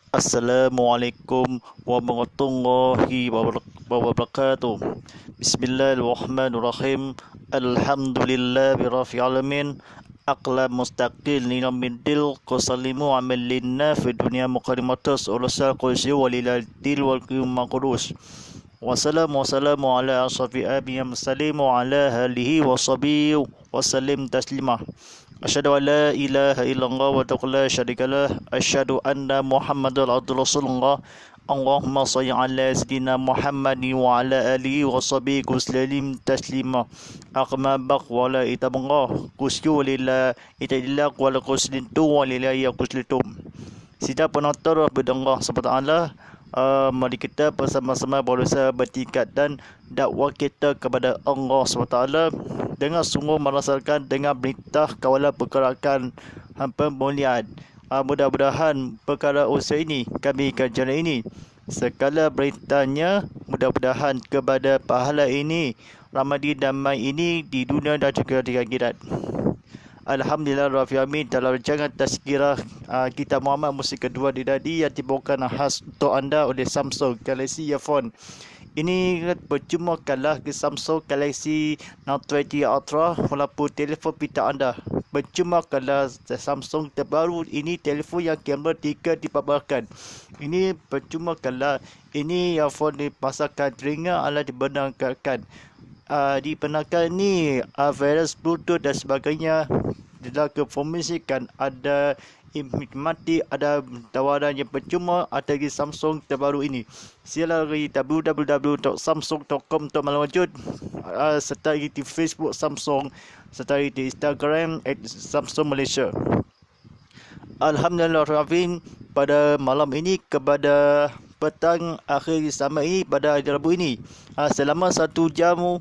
Assalamualaikum warahmatullahi wabarakatuh. Bismillahirrahmanirrahim. Alhamdulillahirabbil alamin. Aqlam mustaqil ninamintil qasalimu amallinna fi dunya muqaddimatus ulusal qulsi waliladil wal maqdus. Wassalamu ala asrafi abiyam salim wa ala alihi wa sahbihi wa sallim taslimah. Asyhadu an la ilaha illallah wa la syarikalah. Asyhadu anna Muhammadar Rasulullah. Allahumma shalli ala sayyidina Muhammad wa ala alihi wa sahbihi wasallim taslima. Aqma baq wa la itabangah kusyu lillah itadillah wa la kuslintu wa lillahi kuslitum. Sidang penonton berdengar seperti Allah, mari kita bersama-sama berusaha bertingkatkan dakwah kita kepada Allah SWT dengan sungguh merasakan dengan perintah kawalan pergerakan pemulihan. Mudah-mudahan perkara usaha ini, kami kerjaan ini, segala perintahnya, mudah-mudahan kepada pahala ini, Ramadhan damai ini di dunia dan juga di akhirat. Alhamdulillah Rabbil Alamin. Dalam rancangan tazkirah kita Muhammad musim kedua di tadi yang dibawakan khas untuk anda oleh Samsung Galaxy Earphone. Ini percuma kalah ke Samsung Galaxy Note 20 Ultra walaupun telefon pintar anda. Percuma kalah Samsung terbaru ini, telefon yang kamera 3 dipaparkan. Ini percuma kalah ini earphone dipasangkan telinga ala dibenarkan. Dibenarkan ni virus Bluetooth dan sebagainya. Dalam keformasikan ada mati, ada tawaran yang percuma atas Samsung terbaru ini. Sila di www.samsung.com untuk maklum serta di Facebook Samsung, serta di Instagram @Samsung Malaysia. Alhamdulillah Rabbil pada malam ini kepada petang akhir sama ini pada hari Rabu ini, selama 1 jam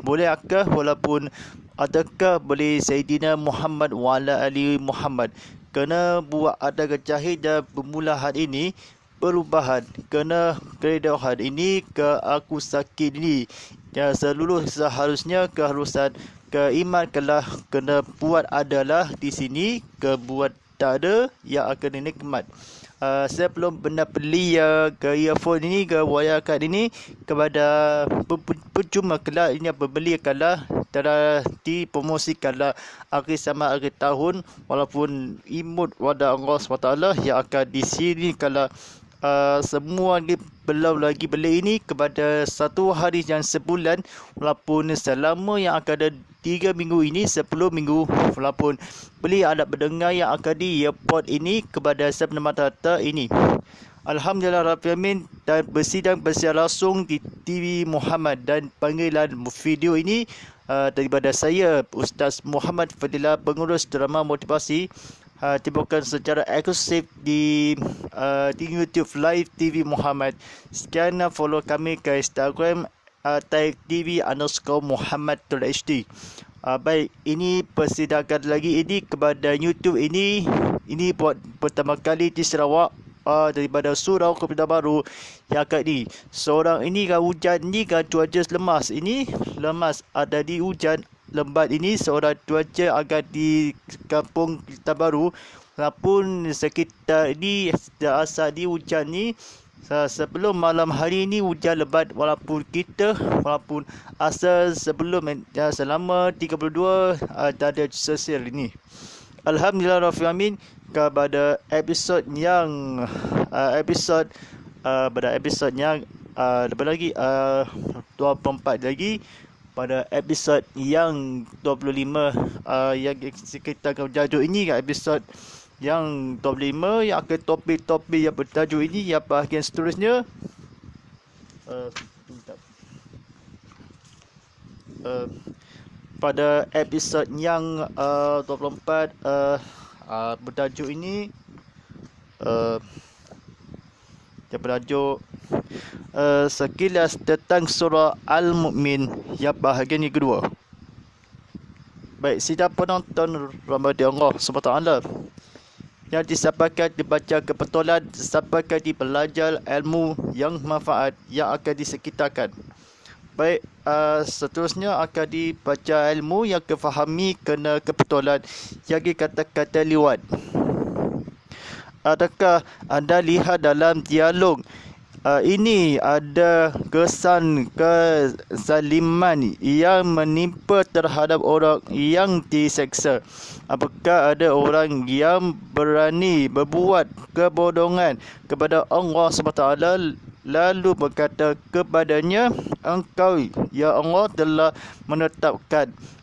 boleh akah walaupun adakah boleh Sayyidina Muhammad wa ala ali Muhammad kena buat ada kecahid dan bermula hari ini perubahan kena kereta hari ini ke aku sakit ini yang seluruh seharusnya keharusan keiman kena buat adalah di sini ke buat tak ada yang akan dinikmat. Saya belum pernah beli ke earphone ini, ke wire card ini kepada percuma kelak ini pembeli kalau telah dipromosikanlah akhir sama akhir tahun walaupun imut wada Allah SWT yang akan di sini kalau semua ni belum lagi beli ini kepada 1 hari yang sebulan walaupun selama yang akan ada 3 minggu ini 10 minggu walaupun beli alat pendengar yang akan di airport ini kepada semata-mata ini. Alhamdulillah Rabbil Alamin dan bersidang secara langsung di TV Muhammad dan panggilan video ini daripada saya Ustaz Muhammad Fadilah, pengurus drama motivasi, dibawakan secara eksklusif di YouTube Live TV Muhammad. Sekian, follow kami ke Instagram @tv_muhammad.hd. Baik, ini persidangan lagi ini kepada YouTube ini buat pertama kali di Sarawak. Daripada surau ke Baru yang kat ni seorang ini kan hujan ni kan cuaca lemas ini lemas ada di hujan lembat ini seorang cuaca agak di kampung Baru walaupun sekitar ini asal di hujan ni sebelum malam hari ini hujan lebat walaupun asal sebelum selama 32 tak ada sesir ini. Alhamdulillah Rabbil kepada episod yang pada episod yang apa lagi 24 lagi, pada episod yang 25 yang kita akan bertajuk ini, episod yang 25 yang akan topik-topik yang bertajuk ini yang bahagian seterusnya. Pada episod yang 24 bertajuk ini yang bertajuk sekilas tentang surah Al-Mu'min yang bahagian yang kedua. Baik, sidang penonton rahmati Allah SWT yang disampaikan dibaca kebetulan, disampaikan di belajar ilmu yang manfaat yang akan disekitarkan. Baik, seterusnya akan dibaca ilmu yang kefahami kena kebetulan yang dikata-kata liwat. Adakah anda lihat dalam dialog ini ada kesan kezaliman yang menimpa terhadap orang yang diseksa? Apakah ada orang yang berani berbuat kebodohan kepada Allah SWT lalu berkata kepadanya, engkau ya Allah telah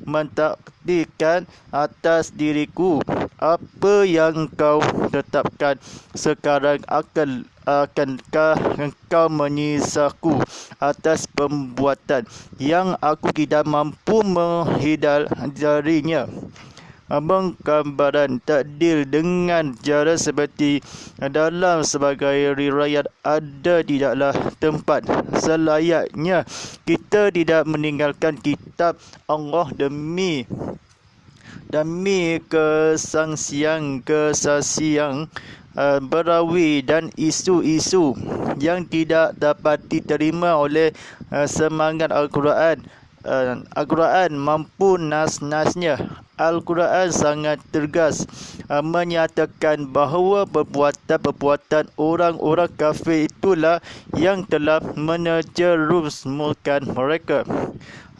mentakdirkan atas diriku apa yang kau tetapkan, sekarang akankah engkau menyisaku atas perbuatan yang aku tidak mampu menghindarinya? Penggambaran takdir dengan cara seperti dalam sebagai riwayat ada tidaklah tempat selayaknya kita tidak meninggalkan kitab Allah demi kesaksian berawi dan isu-isu yang tidak dapat diterima oleh semangat Al-Quran. Al-Quran mampu nas-nasnya. Al-Quran sangat tegas menyatakan bahawa perbuatan-perbuatan orang-orang kafir itulah yang telah menjerumuskan mereka.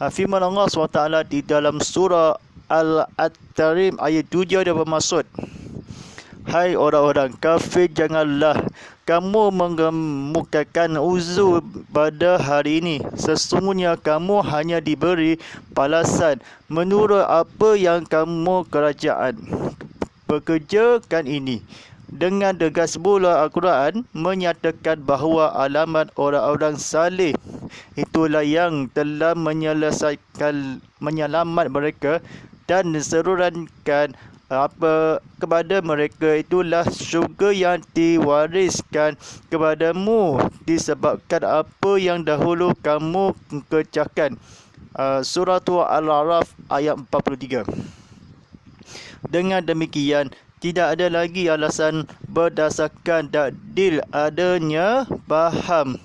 Firman Allah SWT di dalam surah Al-Tarim ayat 7 ada bermaksud, hai orang-orang kafir, janganlah kamu mengemukakan uzur pada hari ini. Sesungguhnya kamu hanya diberi balasan menurut apa yang kamu kerajaan pekerjakan ini. Dengan tegas pula Al-Quran menyatakan bahawa alamat orang-orang saleh itulah yang telah menyelamat mereka dan seruankan kepada mereka itulah syurga yang diwariskan kepadamu disebabkan apa yang dahulu kamu kerjakan. Surah Al-A'raf ayat 43. Dengan demikian, tidak ada lagi alasan berdasarkan dalil adanya faham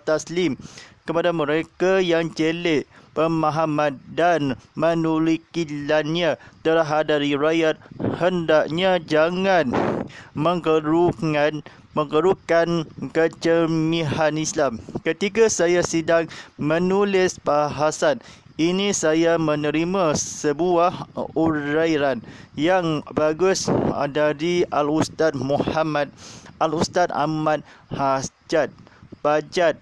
taslim kepada mereka yang jelek pemahaman dan menulikilannya terhadap riwayat. Hendaknya jangan menggerukan kecemihan Islam. Ketika saya sedang menulis bahasan ini, saya menerima sebuah uraian yang bagus dari Al-Ustaz Ahmad Hajat Bajat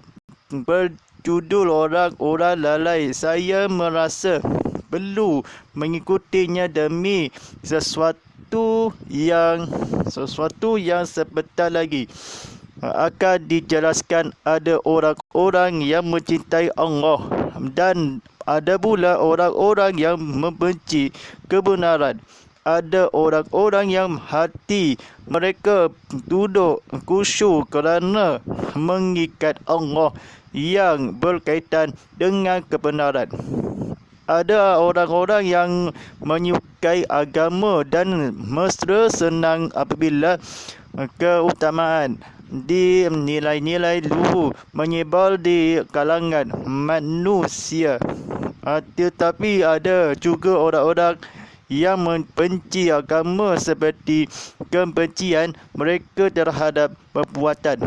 berjudul Orang-orang Lalai. Saya merasa perlu mengikutinya demi sesuatu yang sebentar lagi akan dijelaskan. Ada orang-orang yang mencintai Allah dan ada pula orang-orang yang membenci kebenaran. Ada orang-orang yang hati mereka duduk khusyuk kerana mengikat Allah yang berkaitan dengan kebenaran. Ada orang-orang yang menyukai agama dan mesra senang apabila keutamaan di nilai-nilai luhur menyebar di kalangan manusia. Tetapi ada juga orang-orang yang membenci agama seperti kebencian mereka terhadap perbuatan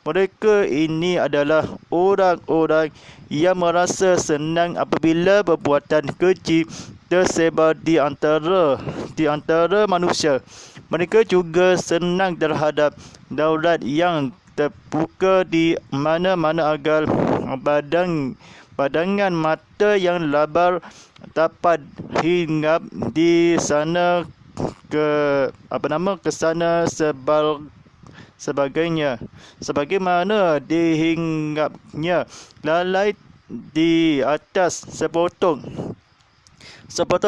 mereka. Ini adalah orang-orang yang merasa senang apabila perbuatan keji tersebar di antara manusia. Mereka juga senang terhadap daulat yang terbuka di mana-mana agar badangan mata yang lebar dapat hinggap di sana ke sana sebagainya. Sebagaimana dihinggapnya lalai di atas sepotong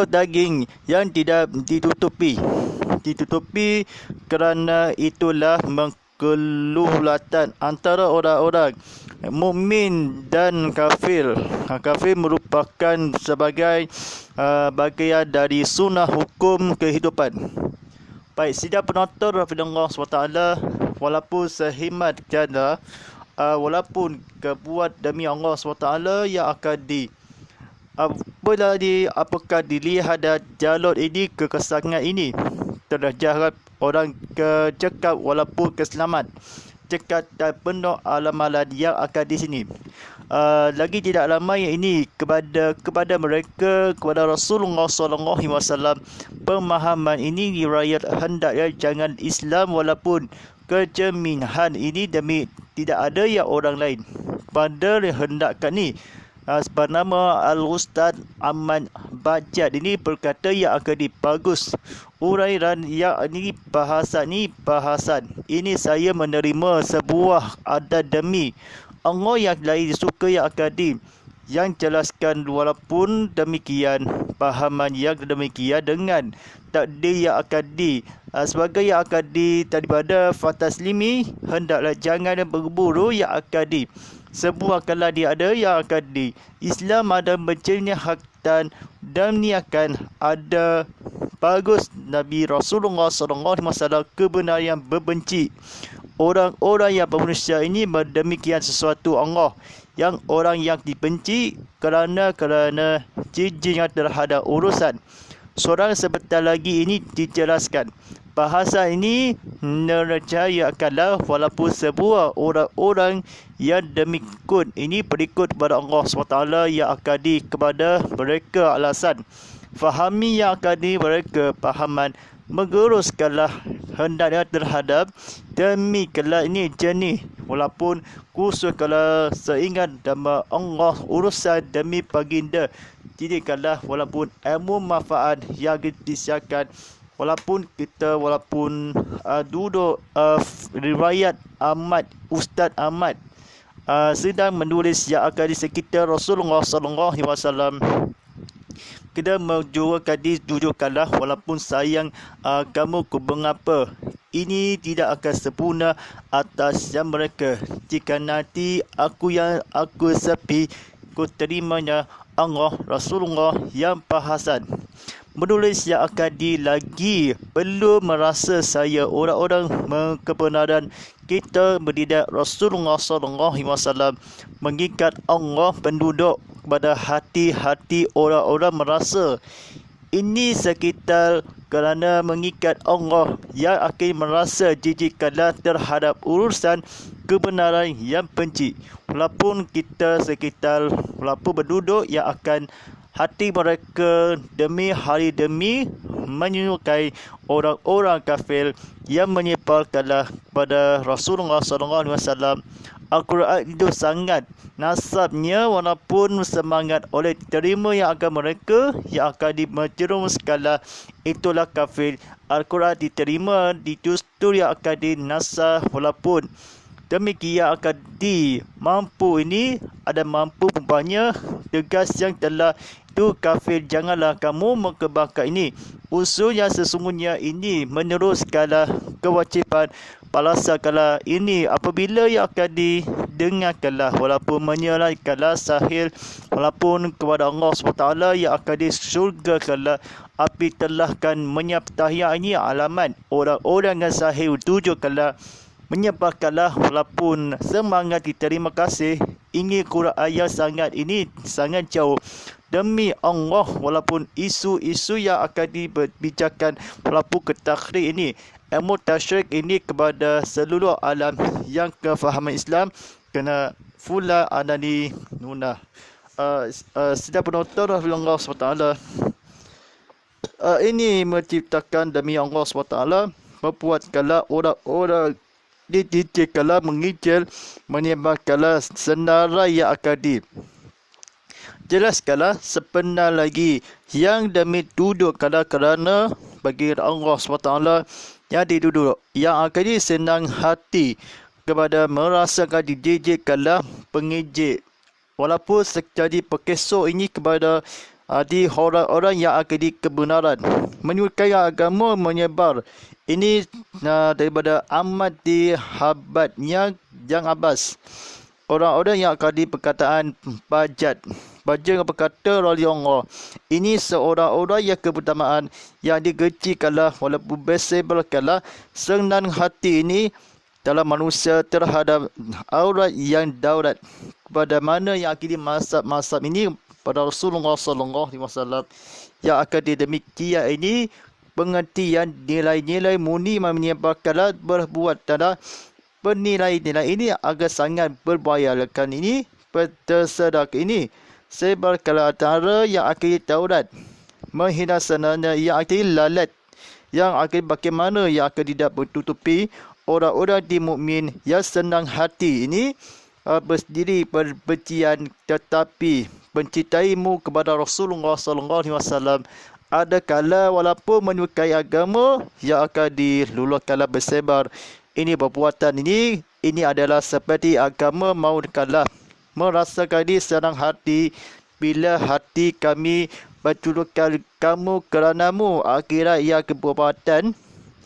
daging yang tidak ditutupi kerana itulah mengkelulatan antara orang-orang mukmin dan kafir. Kafir merupakan sebagai bahagian dari sunnah hukum kehidupan. Baik, sidang penonton Rahimahullah SWT, walaupun sehimat janda, walaupun kebuat demi Allah SWT yang akan apakah dilihat jalur ini, kekesangan ini terjarab orang cekap walaupun keselamat cekap dan penuh amalan yang akan di sini. Lagi tidak lama yang ini kepada mereka, kepada Rasulullah SAW, pemahaman ini dirayat hendaknya jangan Islam walaupun kecerminahan ini demi tidak ada yang orang lain. Pada hendakkan ni bernama Al-Ustaz Ahmad Bajat ini berkata yang akan dibagus uraian yang ini bahasan ini saya menerima sebuah adat demi Allah yang lain suka yang akan yang jelaskan. Walaupun demikian, pahaman yang demikian dengan takdir yang akan sebagai yang akan daripada fataslimi, hendaklah jangan berburu yang akan sebuah kala dia ada yang akan Islam ada mencarinya hak dan ni akan ada bagus Nabi Rasulullah SAW kebenaran yang berbenci orang-orang yang bermanusia ini demikian sesuatu Allah yang orang yang dibenci kerana jijiknya terhadap urusan. Seorang sebentar lagi ini dijelaskan. Bahasa ini nerjayakanlah walaupun sebuah orang-orang yang demikian ini berikut kepada Allah SWT yang akan kepada mereka alasan. Fahami yang akan mereka pahaman menguruskanlah hendaknya terhadap demikianlah ini jenih walaupun khusus kalau seingat dama Allah urusan demi baginda jadikanlah walaupun ilmu manfaat yang disiapkan walaupun duduk riwayat Ustaz Ahmad sedang menulis yang akan di sekitar Rasulullah SAW. Kita menjualkan jujurkanlah walaupun sayang kamu mengapa ini tidak akan sempurna atas yang mereka jika nanti aku sepi ku terimanya Allah Rasulullah yang bahasan. Menulis yang akan lagi perlu merasa saya orang-orang kebenaran kita mendidik Rasulullah SAW mengikat Allah penduduk kepada hati-hati orang-orang merasa ini sekitar kerana mengikat Allah yang akan merasa jijikkanlah terhadap urusan kebenaran yang benci. Walaupun kita sekitar walaupun penduduk yang akan hati mereka demi hari demi menyukai orang-orang kafir yang menyebarkanlah kepada Rasulullah SAW. Al-Quran itu sangat nasabnya walaupun semangat oleh terima yang akan mereka yang akan menjerumuskanlah itulah kafir. Al-Quran diterima justru yang akan dinasah walaupun demikian akan mampu ini ada mampu banyak tegas yang telah itu kafir. Janganlah kamu mengkebakar ini usulnya sesungguhnya ini meneruskanlah kewajiban balasanlah ini apabila yang akan didengarkanlah walaupun menyerahkanlah sahil walaupun kepada Allah SWT yang akan disyurgakanlah api telahkan menyertai ini alamat orang-orang yang sahil tujukanlah menyebarkanlah walaupun semangat diterima kasih ingin Quran ayat sangat ini sangat jauh demi Allah walaupun isu-isu yang akan dibicarakan walaupun ketakhir ini ilmu tasyrik ini kepada seluruh alam yang kefahaman Islam kena fula ada di nuna. Sedang penonton Rahimahullah SWT, Ini menciptakan demi Allah SWT, membuatkanlah orang-orang dicikala mengicil, menyebabkanlah senarai yang akadi. Jelaskanlah sebenar lagi yang demi duduk kerana bagi Allah SWT yang diduduk, yang akadi senang hati kepada merasakan dijijikkanlah pengijik. Walaupun terjadi perkesok ini kepada di orang-orang yang akadi kebenaran, menyukai agama menyebar. Ini daripada amat dihabatnya yang Abbas. Orang-orang yang akadi perkataan Bajat berkata radhiyallahu, ini seorang-orang yang keutamaan yang digecikanlah walaupun bersebelkanlah senang hati ini dalam manusia terhadap aurat yang daurat. Pada mana yang akidi mazhab ini pada Rasulullah SAW yang akan demikian ini pengertian nilai-nilai murni menyebabkanlah berbuat tanah penilai-nilai ini agak sangat berbahaya. Lekan ini tersedak ini sebarkanlah antara yang akidi Taurat menghina sananya yang akidi lalat, yang akidi bagaimana yang akan tidak bertutupi orang-orang di mukmin yang senang hati ini berdiri berbencian tetapi mencintaimu kepada Rasulullah SAW. Ada kala walaupun menyukai agama yang akan diluluhkanlah bersebar. Ini perbuatan ini adalah seperti agama mahukanlah merasakan di senang hati bila hati kami berjulukan kamu keranamu akhirat yang perbuatan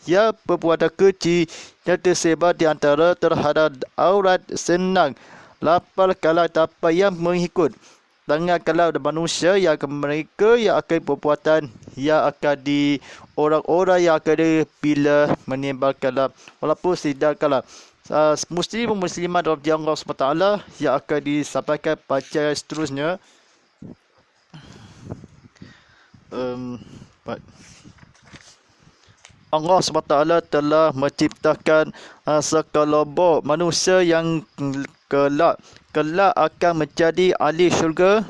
ya perbuatan keji yang tersebar di antara terhadap aurat senang lapar kalau tak payah mengikut tangan kalau ada manusia yang akan mereka yang akan perbuatan yang akan di orang-orang yang akan bila menimbalkanlah walaupun tidaklah muslim muslimat radhiyallahu Allah yang akan disampaikan baca seterusnya. Allah SWT telah menciptakan sekelompok manusia yang kelak akan menjadi ahli syurga.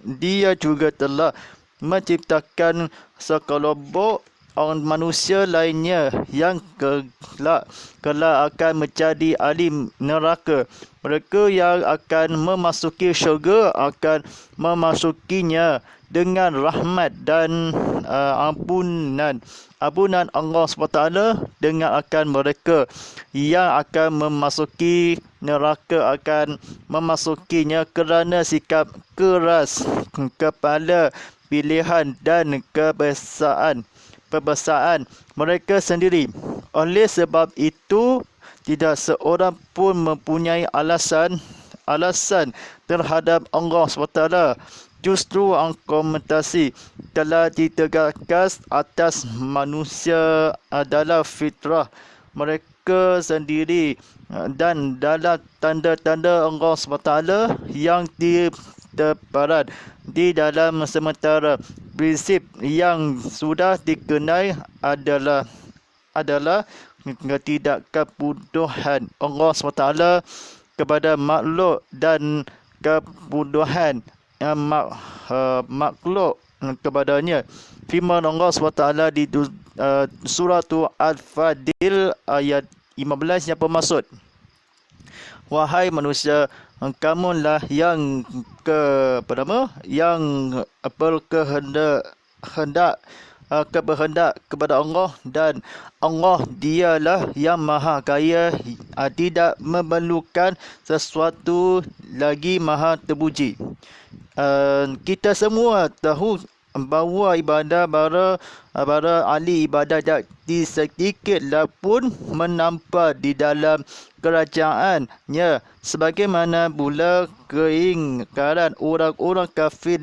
Dia juga telah menciptakan sekelompok orang manusia lainnya yang kelak akan menjadi ahli neraka. Mereka yang akan memasuki syurga akan memasukinya dengan rahmat dan ampunan Allah SWT dengan akan mereka yang akan memasuki neraka akan memasukinya kerana sikap keras kepala pilihan dan kebiasaan mereka sendiri. Oleh sebab itu tidak seorang pun mempunyai alasan terhadap Allah SWT. Justru argumentasi telah ditegakkan atas manusia adalah fitrah mereka sendiri dan dalam tanda-tanda Allah SWT yang terparat di dalam sementara prinsip yang sudah dikenal adalah ketidakkebutuhan Allah SWT kepada makhluk dan kebutuhan makhluk kepadanya. Firman Allah SWT di surah Al-Fadil ayat 15 yang bermaksud, wahai manusia, kamulah yang berkehendak kepada Allah dan Allah dialah yang maha kaya, tidak memerlukan sesuatu lagi, maha terpuji. Kita semua tahu bahawa ibadah para ahli ibadah di sedikitlah pun menampak di dalam kerajaannya, sebagaimana pula keingkaran orang-orang kafir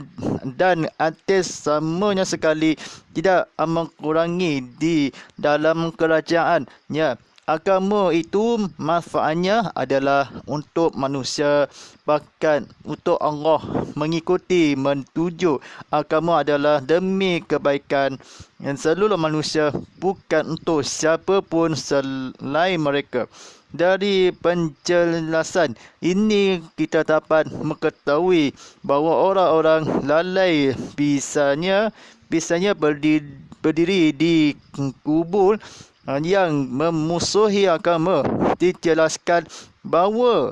dan ateis samanya sekali tidak mengurangi di dalam kerajaannya. Agama itu manfaatnya adalah untuk manusia, bahkan untuk Allah. Mengikuti, mentuju agama adalah demi kebaikan seluruh manusia, bukan untuk siapa pun selain mereka. Dari penjelasan ini kita dapat mengetahui bahawa orang-orang lalai bisanya berdiri di kubur yang memusuhi agama, dijelaskan bahawa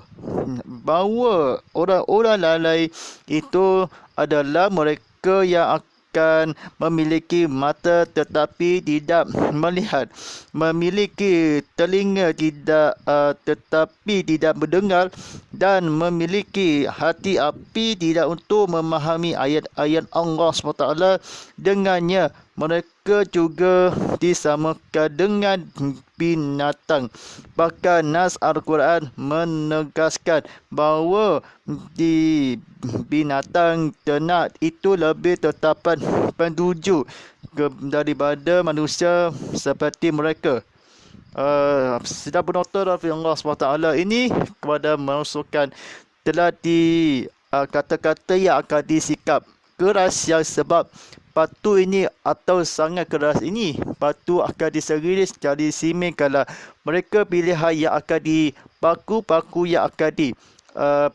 orang-orang lalai itu adalah mereka yang akan memiliki mata tetapi tidak melihat, memiliki telinga tetapi tidak mendengar, dan memiliki hati api tidak untuk memahami ayat-ayat Allah SWT. Dengannya mereka juga disamakan dengan binatang. Bahkan nas Al-Quran menegaskan bahawa di binatang ternak itu lebih terdapat petunjuk daripada manusia seperti mereka. Sedang penonton dari Allah SWT ini kepada menusukkan telah kata-kata yang akan disikap keras, yang sebab batu ini atau sangat keras ini, batu akan diserilis jadi simen kalau mereka pilihan yang akan paku yang akan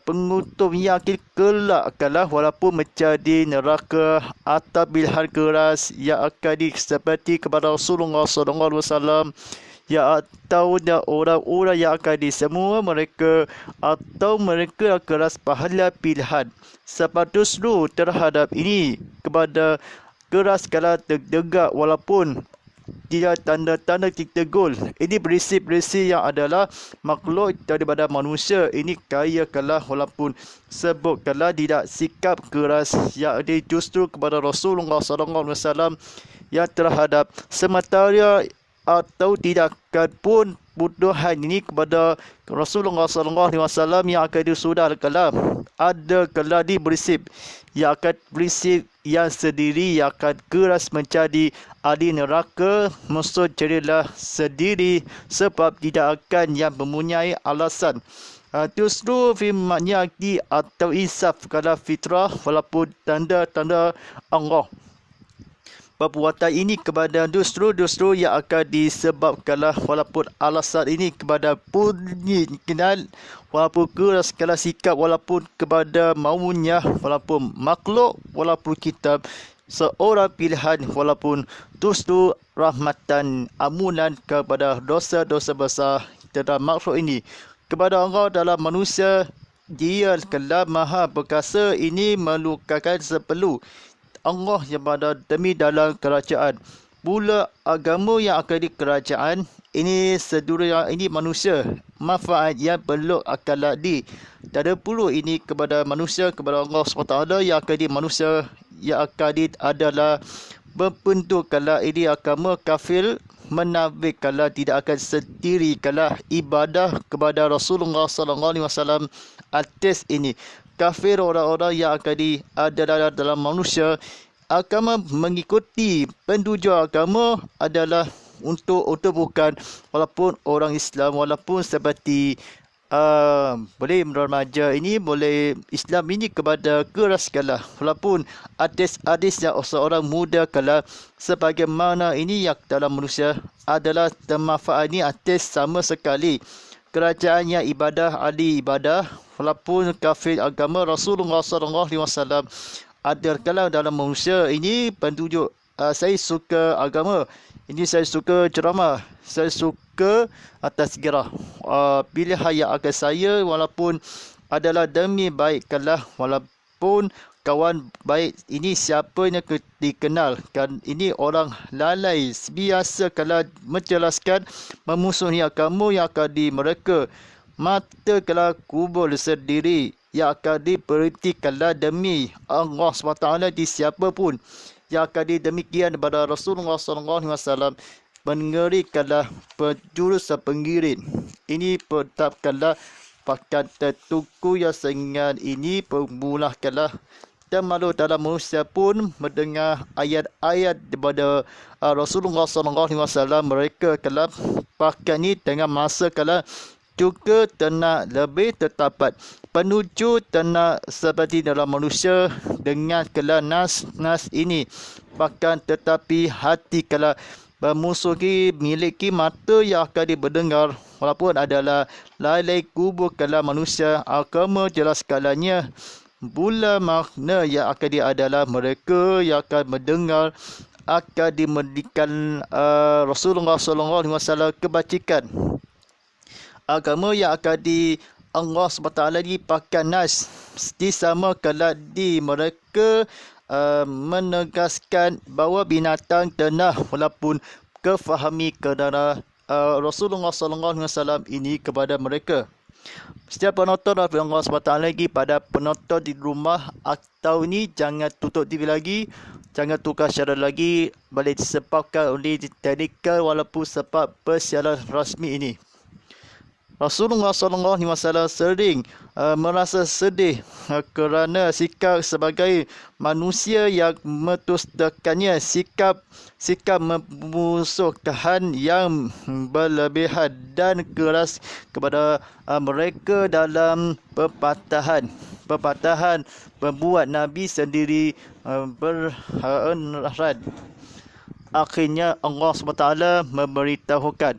pengutum yang akan kelak kalah walaupun menjadi neraka atau pilihan keras yang akan seperti kepada Rasulullah SAW, ya atau orang-orang yang akan semua mereka atau mereka yang keras pahala pilihan. Sepatutnya terhadap ini kepada keras kalau terdengar walaupun tidak tanda-tanda ditegur. Ini prinsip-prinsip yang adalah makhluk daripada manusia. Ini kaya kalah walaupun sebut kalah tidak sikap keras yang justru kepada Rasulullah SAW yang terhadap sementara atau tidakkan pun butuhan ini kepada Rasulullah SAW yang akan sudah kalam ada kalah di berisip yang akan berisip yang sendiri yang akan keras menjadi ahli neraka, musuh jadilah sendiri sebab tidak akan yang mempunyai alasan. Justru firman-Nya atau insaf kalau fitrah walaupun tanda-tanda Allah. Perbuatan ini kepada justru yang akan disebabkanlah walaupun alasan ini kepada bunyi kenal walaupun keras kalau sikap walaupun kepada maunya walaupun makhluk walaupun kitab seorang pilihan walaupun justru rahmatan amunan kepada dosa-dosa besar dalam makhluk ini kepada Allah dalam manusia. Dia adalah maha perkasa, ini melukakan seperlu Allah yang pada demi dalam kerajaan. Pula agama yang akan di kerajaan ini sedunia ini manusia. Manfaat yang perlu akan ladi. Tak ada pula ini kepada manusia kepada Allah SWT yang akan di manusia yang akan di adalah berbentuk kalau ini agama kafir menafik kalau tidak akan sendiri kalau ibadah kepada Rasulullah SAW atas ini. Kafir orang-orang yang akan ada dalam manusia. Agama mengikuti pentujuan agama adalah untuk bukan walaupun orang Islam walaupun seperti boleh remaja ini boleh Islam ini kepada keras kalah walaupun hadis yang seorang muda kalah sebagaimana ini yang dalam manusia adalah termanfaat ini atas sama sekali. Kerajaannya ibadah ahli ibadah walaupun kafir agama Rasulullah SAW ada kalau dalam manusia ini pentunjuk saya suka agama ini, saya suka ceramah, saya suka atas segera pilihan yang akan saya walaupun adalah demi baik kalah walaupun kawan baik ini siapa yang dikenal kan ini orang lalai biasa kalau menjelaskan memusuhi agama yang akan di mereka mata kalau kubur sendiri yang akan diberhenti kalau demi Allah SWT di siapa pun yang akan demikian kepada Rasulullah SAW mengerikanlah penjurus penggiring ini tetapkanlah pakan tertuku yang sengan ini pemulahkanlah dan malu dalam manusia pun mendengar ayat-ayat daripada Rasulullah SAW mereka kalau pakai ni dengan masa kalau juga tenang lebih terdapat penuju tenang seperti dalam manusia dengan kalau nas ini bahkan tetapi hati kalau bermusuhi miliki mata yang akan diberdengar walaupun adalah lalai kubur kalau manusia agama jelas kalanya Bula makna yang akan dia adalah mereka yang akan mendengar akan diberikan Rasulullah SAW kebajikan. Agama yang akan Allah SWT dipakai nas disamakanlah di mereka menegaskan bahawa binatang tanah walaupun kefahami kedara Rasulullah SAW ini kepada mereka. Setiap penonton Allah SWT lagi pada penonton di rumah atau ni jangan tutup TV lagi, jangan tukar siaran lagi, boleh disebabkan oleh teknikal walaupun sebab persiaran rasmi ini. Rasulullah SAW sering merasa sedih kerana sikap sebagai manusia yang mendustakannya, sikap memusuhkan yang berlebihan dan keras kepada mereka dalam pepatahan membuat Nabi sendiri berharap. Akhirnya Allah SWT memberitahukan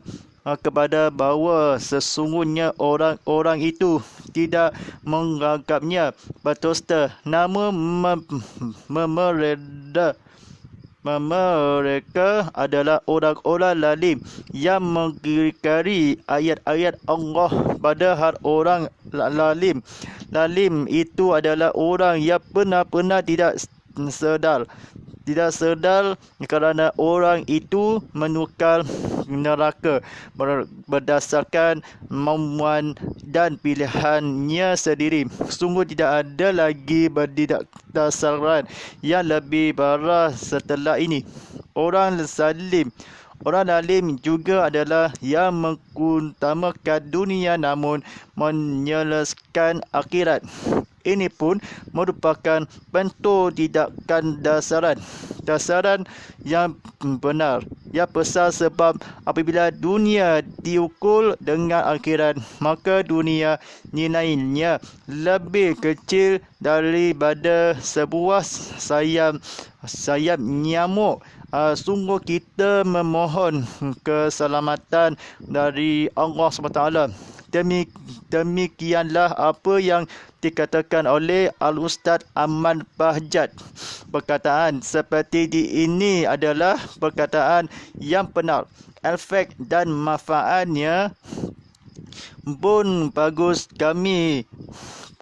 kepada bahawa sesungguhnya orang-orang itu tidak menganggapnya berdusta, namun mereka adalah orang-orang lalim yang mengingkari ayat-ayat Allah. Padahal orang lalim itu adalah orang yang benar-benar tidak sedar kerana orang itu menukar neraka berdasarkan mamuan dan pilihannya sendiri. Sungguh tidak ada lagi berdasarkan yang lebih parah setelah ini. Orang lalim juga adalah yang mengutamakan dunia namun menyelesaikan akhirat. Ini pun merupakan bentuk tindakan dasaran yang benar, yang besar, sebab apabila dunia diukur dengan akhirat, maka dunia nilainya lebih kecil daripada sebuah sayap nyamuk. Sungguh kita memohon keselamatan dari Allah SWT. Demikianlah apa yang dikatakan oleh Al-Ustaz Aman Bahjat. Perkataan seperti ini adalah perkataan yang benar. Efek dan manfaatnya pun bagus.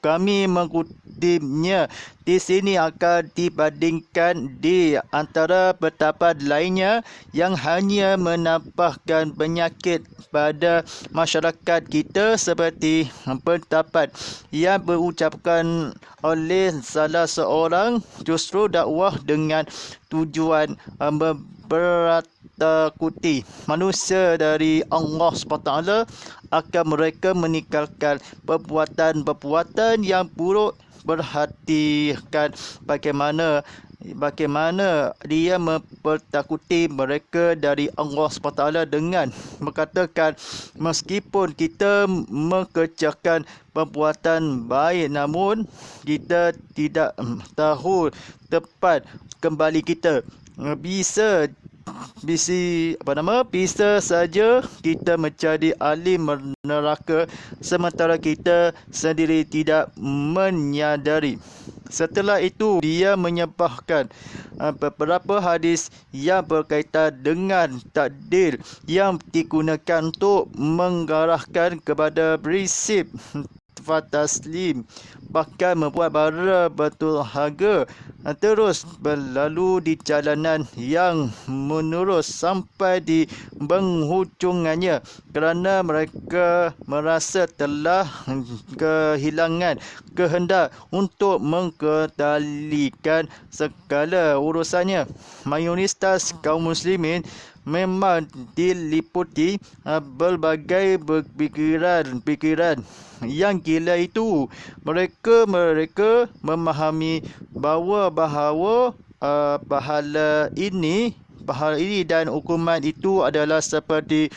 Kami mengutipnya di sini akan dibandingkan di antara pendapat lainnya yang hanya menambahkan penyakit pada masyarakat kita, seperti pendapat yang berucapkan oleh salah seorang justru dakwah dengan tujuan bertakuti manusia dari Allah SWT akan mereka meninggalkan perbuatan yang buruk. Perhatikan bagaimana dia mempertakuti mereka dari Allah SWT dengan mengatakan, meskipun kita mengerjakan perbuatan baik namun kita tidak tahu tempat kembali kita. Bisa saja kita menjadi ahli neraka sementara kita sendiri tidak menyadari. Setelah itu dia menyebutkan beberapa hadis yang berkaitan dengan takdir yang digunakan untuk mengarahkan kepada prinsip taslim, bahkan membuat bara betul harga terus berlalu di jalanan yang menurus sampai di penghujungannya kerana mereka merasa telah kehilangan kehendak untuk mengkendalikan segala urusannya. Mayoritas kaum muslimin memang diliputi berbagai pikiran yang gila itu. Mereka memahami bahawa pahala ini dan hukuman itu adalah seperti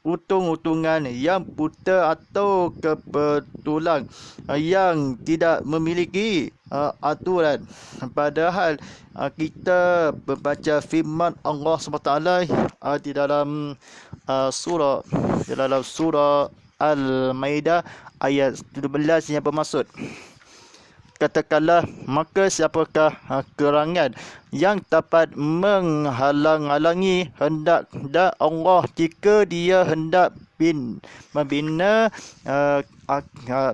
untung-untungan yang buta atau kebetulan yang tidak memiliki aturan. Padahal kita membaca firman Allah SWT di dalam surah Al-Maidah ayat 17 yang bermaksud, katakanlah, maka siapakah gerangan yang dapat menghalang-halangi hendak Allah jika dia hendak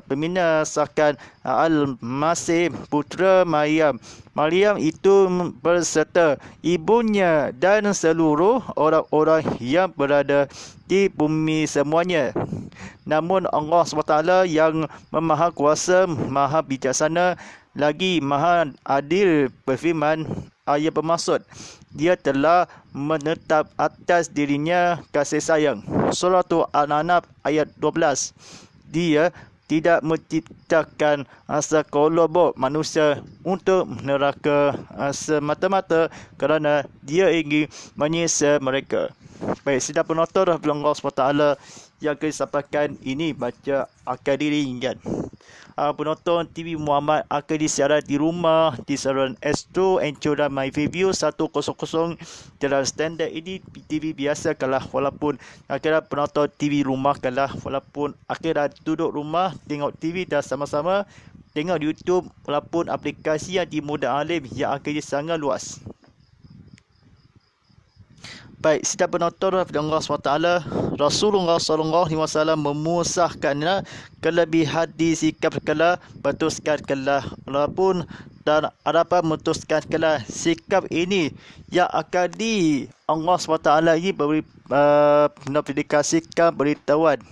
membinasakan Al-Masih putera Maryam. Maryam itu berserta ibunya dan seluruh orang-orang yang berada di bumi semuanya. Namun Allah SWT yang Maha Kuasa, Maha Bijaksana, lagi Maha Adil berfirman, ayat bermaksud, dia telah menetap atas dirinya kasih sayang. Surah Al-An'am ayat 12. Dia tidak menciptakan sekelompok manusia untuk neraka semata-mata kerana dia ingin menyiksa mereka. Baik, sidang penonton Allah SWT yang kesampaikan ini baca akan diringan. Penonton TV Muhammad akan disiaran di rumah di saluran Astro Anchor My View 100 dalam standard ini TV biasa kalah, walaupun akhirnya penonton TV rumah kalah, walaupun akhirnya duduk rumah tengok TV dah sama-sama tengok YouTube, walaupun aplikasi yang dimudah alim yang akan sangat luas. Baik, sidang penonton Allah SWT, Rasulullah SAW memusahkan kelebihan di sikap kala putuskan kala, walaupun dan apa memutuskan kala sikap ini yang akan di Allah SWT ini beri notifikasikan beritahuan.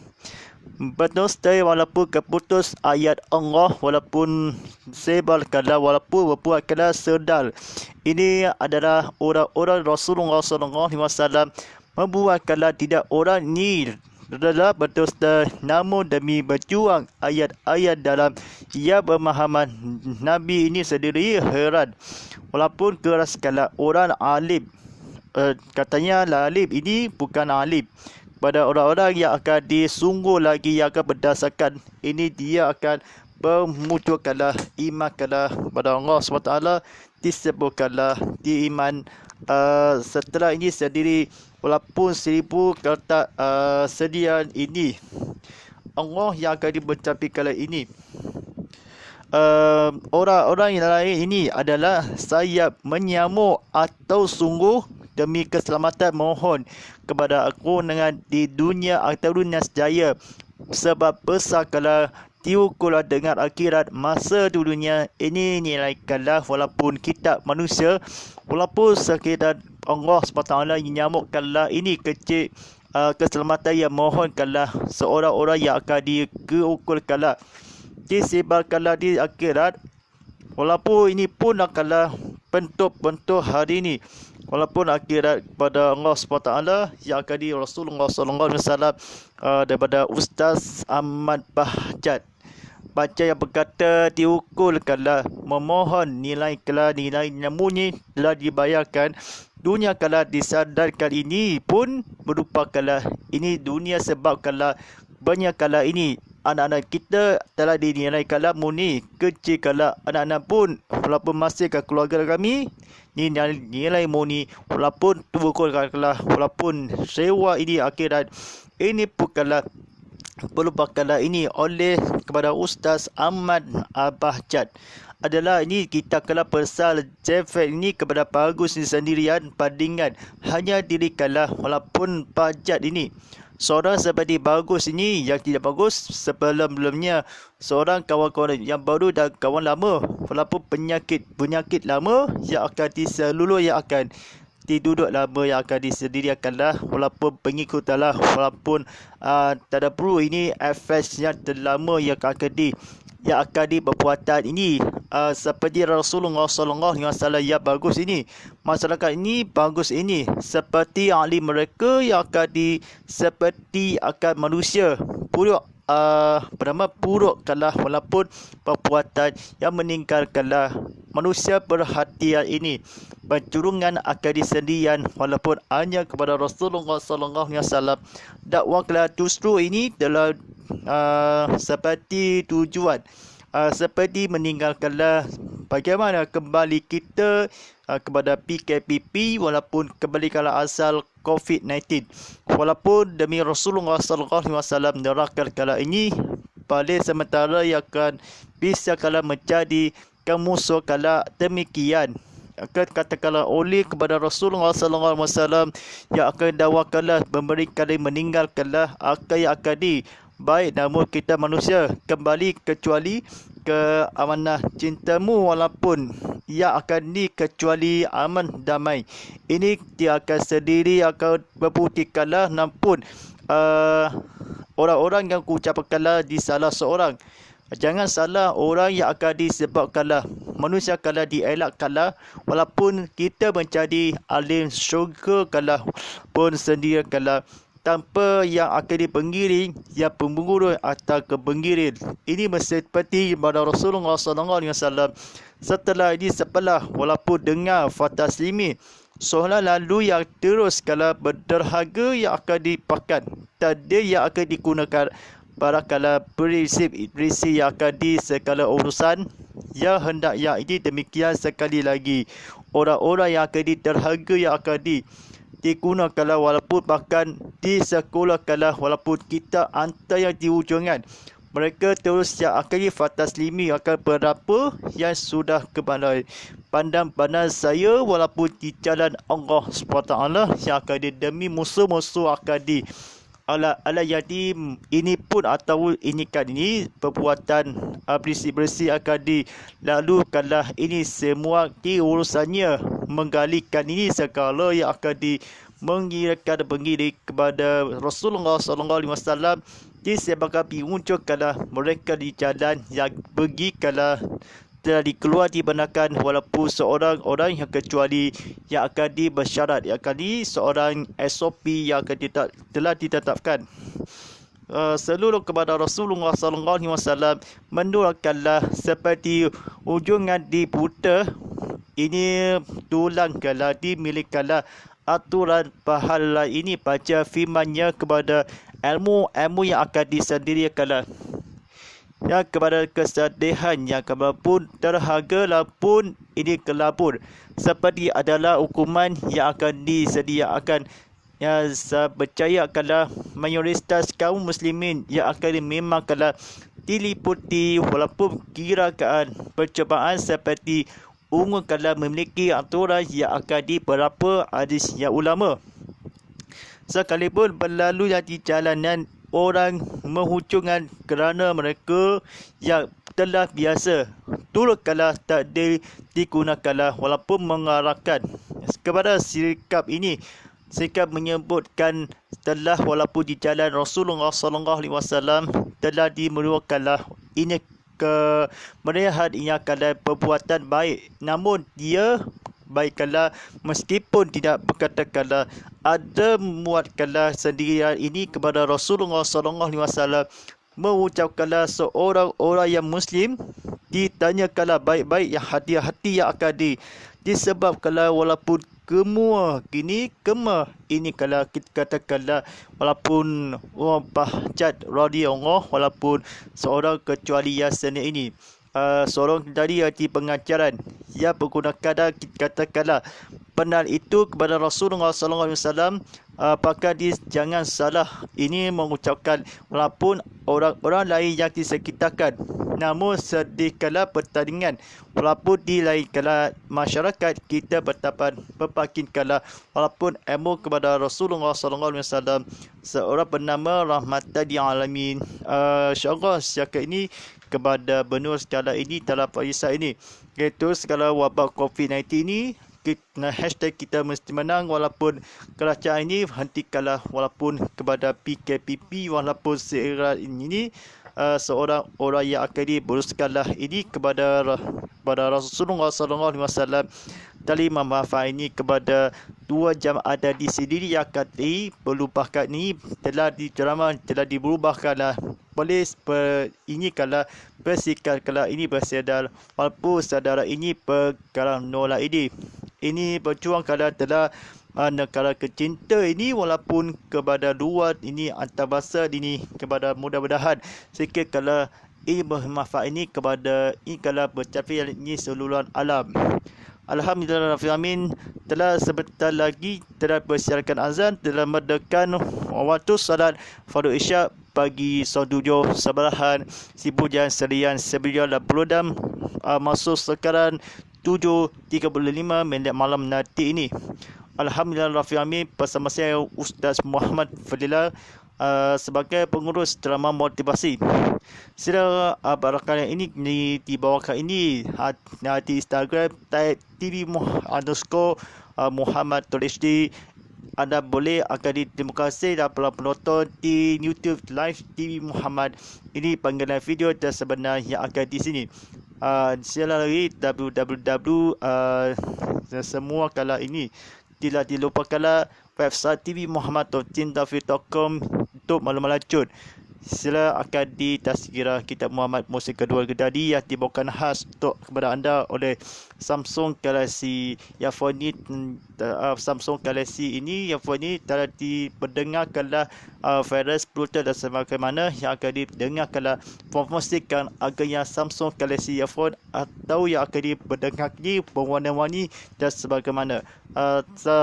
Berdusta walaupun keputus ayat Allah, walaupun sebal kala, walaupun berbuat kala sedal. Ini adalah orang-orang Rasulullah SAW membuat kala tidak orang ni adalah berdusta, namun demi berjuang ayat-ayat dalam ia pemahaman Nabi ini sendiri heran. Walaupun keras kala orang alim, katanya alim ini bukan alim. Pada orang-orang yang akan disungguh lagi yang akan berdasarkan ini, dia akan memunculkanlah iman kalah pada Allah SWT, disebutkanlah di iman setelah ini sendiri, walaupun 1000 kata sedia ini Allah yang akan dimencapai kala ini. Orang-orang yang lain ini adalah saya menyamuk atau sungguh demi keselamatan mohon kepada aku dengan di dunia atau dunia sejaya, sebab besar kala diukurlah dengan akhirat masa di dunia ini nilai kalah, walaupun kitab manusia, walaupun sekitar Allah SWT nyamuk kalah ini kecil, keselamatan yang mohon kalah seorang-orang yang akan diukur kalah disebab kalah di akhirat, walaupun ini pun kalah bentuk-bentuk hari ini, walaupun akhirat pada Allah SWT yang akan di Rasulullah SAW daripada Ustaz Ahmad Bahjat baca yang berkata diukurkanlah memohon nilai kala, nilai namunnya telah dibayarkan dunia kala disadarkan ini pun merupakanlah ini dunia, sebab kala banyak kala ini anak-anak kita telah dinilai kala murni kecil, kala anak-anak pun walaupun masih ke keluarga kami nilai murni, walaupun tubuh kala, walaupun sewa ini akhirat ini bukanlah merupakanlah ini oleh kepada Ustaz Ahmad Bahjat adalah ini kita kala persal Jefet ini kepada bagus sendirian bandingan hanya diri kala, walaupun Bahjat ini seorang seperti bagus ini yang tidak bagus sebelum-belumnya, seorang kawan-kawan yang baru dan kawan lama, walaupun penyakit lama yang akan diseluluh, yang akan diduduk lama, yang akan disediakanlah, walaupun pengikut adalah, walaupun tak ada perlu ini efek yang terlama yang akan berpuatan ini seperti Rasulullah SAW yang bagus ini, masyarakat ini bagus ini seperti ahli mereka yang akan seperti akan manusia buruk bernama buruk kalah, walaupun perbuatan yang meninggalkanlah manusia perhatian ini pencurungan akan disediakan, walaupun hanya kepada Rasulullah SAW dakwahlah justru ini telah seperti tujuan seperti meninggalkanlah bagaimana kembali kita kepada PKPP, walaupun kembalikanlah asal COVID-19, walaupun demi Rasulullah SAW neraka kala ini balik sementara yang akan bisa kala menjadi kamu kala demikian akan katakanlah oleh kepada Rasulullah sallallahu alaihi wasallam yang akan dakwakanlah memberikan meninggalkanlah akan yang akan baik namun kita manusia kembali kecuali ke amanah cintamu walaupun ia akan kecuali aman damai. Ini dia akan sendiri akan membuktikanlah nampun orang-orang yang ucapkanlah di salah seorang. Jangan salah orang yang akan disebabkanlah manusia kala dielakkanlah walaupun kita menjadi alim syurga kala pun sendiri kala tanpa yang akan dipengiring yang pembunuh atau kepengiring. Ini seperti pada Rasulullah SAW. Setelah ini sebelah walaupun dengar fataslimi soalan lalu yang terus kala berderhaga yang akan dipakan tadi yang akan digunakan para kala berisi yang akan di segala urusan yang hendak yang ini demikian sekali lagi orang-orang yang akan diterhaga yang akan digunakan walaupun bahkan di sekolah kala walaupun kita hantar yang di ujungan mereka terus yang akan fataslimi akan berapa yang sudah kepada pandang-pandang saya walaupun di jalan Allah SWT yang akan demi musuh-musuh akan ala jadi ini pun atau ini kan ini perbuatan bersih-bersih akan lalu kalau ini semua urusannya menggalikan ini segala yang akan mengirakan pengiring kepada Rasulullah SAW disebabkan diunjuk kalau mereka di jalan yang pergi kalau telah dikeluar dibenarkan walaupun seorang orang yang kecuali yang akan bersyarat yang akan seorang SOP yang akan telah ditetapkan seluruh kepada Rasulullah SAW menurunkanlah seperti ujungan di buta ini tulang kala dimilikanlah aturan pahala ini baca firman-Nya kepada ilmu yang akan disendirikanlah yang kepada kesedihan yang pun terhaga pun ini kelabur seperti adalah hukuman yang akan disediakan yang saya percaya adalah mayoritas kaum muslimin yang akan memang kala diliputi walaupun kirakan percobaan seperti ungu kala memiliki aturan yang akan beberapa hadis yang ulama sekalipun berlalu di jalanan orang menghujungkan kerana mereka yang telah biasa turut kalah tak digunakanlah walaupun mengarahkan kepada sikap ini sikap menyebutkan telah walaupun di jalan Rasulullah SAW telah dimeruakanlah ini kemeriahan yang kala perbuatan baik namun dia baiklah meskipun tidak berkatakanlah ada muatkanlah sendirian ini kepada Rasulullah SAW mengucapkanlah seorang orang yang muslim ditanyakanlah baik-baik yang hati-hati yang akan disebabkanlah walaupun kemua ini kalau kita katakanlah walaupun orang bahjat radhiyallahu walaupun seorang kecuali yasan ini seorang dari arti pengajaran yang menggunakan katakanlah penal itu kepada Rasulullah SAW apakah jangan salah ini mengucapkan walaupun orang-orang lain yang disekitarkan namun sedikala pertandingan walaupun di lain kala masyarakat kita berpakin kala walaupun ilmu kepada Rasulullah SAW seorang bernama rahmatan lil alamin insyaAllah sejak ini kepada benua segala ini dalam Paisa ini iaitu segala wabak COVID-19 ini hashtag kita mesti menang walaupun kerajaan ini hentikanlah walaupun kepada PKPP walaupun seera ini seorang orang yang akan beruskanlah ini kepada Rasulullah SAW dari manfaat ini kepada dua jam ada di sendiri yang akan berubahkan ini telah diceramah telah diberubahkanlah boleh ini kalau bersikap kalau ini bersedar walaupun saudara ini perkara nolak ini berjuang kalau telah negara kecinta ini walaupun kepada luar ini antarabangsa ini kepada mudah-mudahan sikit kalau ini bermanfaat ini kepada ini kalau bercapai ini seluruh alam. Alhamdulillahirrahmanirrahim telah sebentar lagi telah bersiarkan azan telah mendekat waktu salat fardu isyak pagi sodujo sebelahan sibujan serian sebiya la peludam masuk sekarang 7.35 minit malam nanti ini. Alhamdulillah Rabbil Alamin, bersama saya Ustaz Muhammad Fadilah sebagai pengurus drama motivasi. Sila barakah ini dibawakan ini di Instagram TV_Muhammad_HD. Anda boleh akan terima kasih dan penonton di YouTube Live TV Muhammad. Ini panggilan video dan sebenar yang akan di sini. Sila lagi www semua kala ini. Tidak dilupakanlah website tvmuhammad.tindafir.com untuk maklumat lanjut. Sila akan ditasgira kitab Muhammad Musik Kedua Gedadi yang dibawakan khas untuk kepada anda oleh Samsung Galaxy Earphone Samsung Galaxy ini Earphone ini telah diperdengarkanlah virus Bluetooth dan sebagaimana yang akan didengarkanlah promosikan harganya Samsung Galaxy Earphone atau yang akan diperdengarkan berwarna-warni dan sebagaimana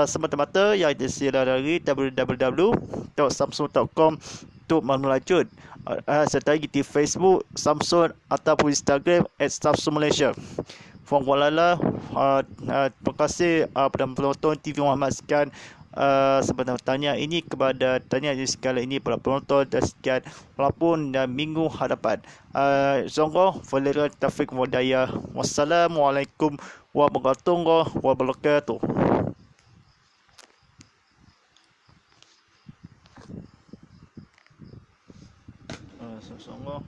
semata-mata yang disila dari www.samsung.com untuk maklumat lanjut serta di Facebook Samsung ataupun Instagram @samsungmalaysia. Terima kasih kepada penonton TV Muhammad sekian. Sebenarnya tanya ini kepada tanya sekali ini para penonton dan sekian walaupun minggu hadapan. Insya-Allah walillahi taufiq wal hidayah. Wassalamualaikum warahmatullahi wabarakatuh. Insya-Allah